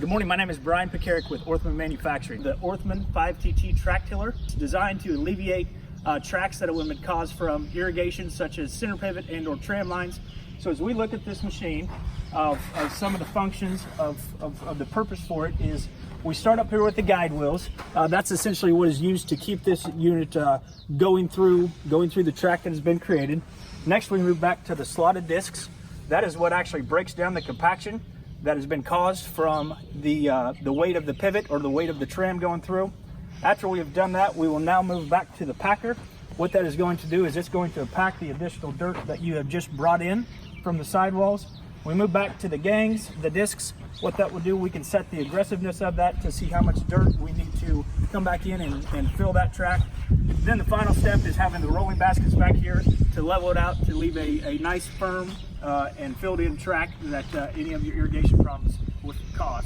Good morning, my name is Brian Pekarik with Orthman Manufacturing. The Orthman 5TT track tiller is designed to alleviate tracks that would have been caused from irrigation such as center pivot and or tram lines. So as we look at this machine, of some of the functions of the purpose for it is we start up here with the guide wheels. That's essentially what is used to keep this unit going through the track that has been created. Next we move back to the slotted discs. That is what actually breaks down the compaction that has been caused from the weight of the pivot or the weight of the tram going through. After we have done that, we will now move back to the packer. What that is going to do is it's going to pack the additional dirt that you have just brought in from the sidewalls. We move back to the gangs, the discs. What that will do, we can set the aggressiveness of that to see how much dirt we need to come back in and fill that track. Then the final step is having the rolling baskets back here to level it out to leave a nice firm and filled in track that any of your irrigation problems would cause.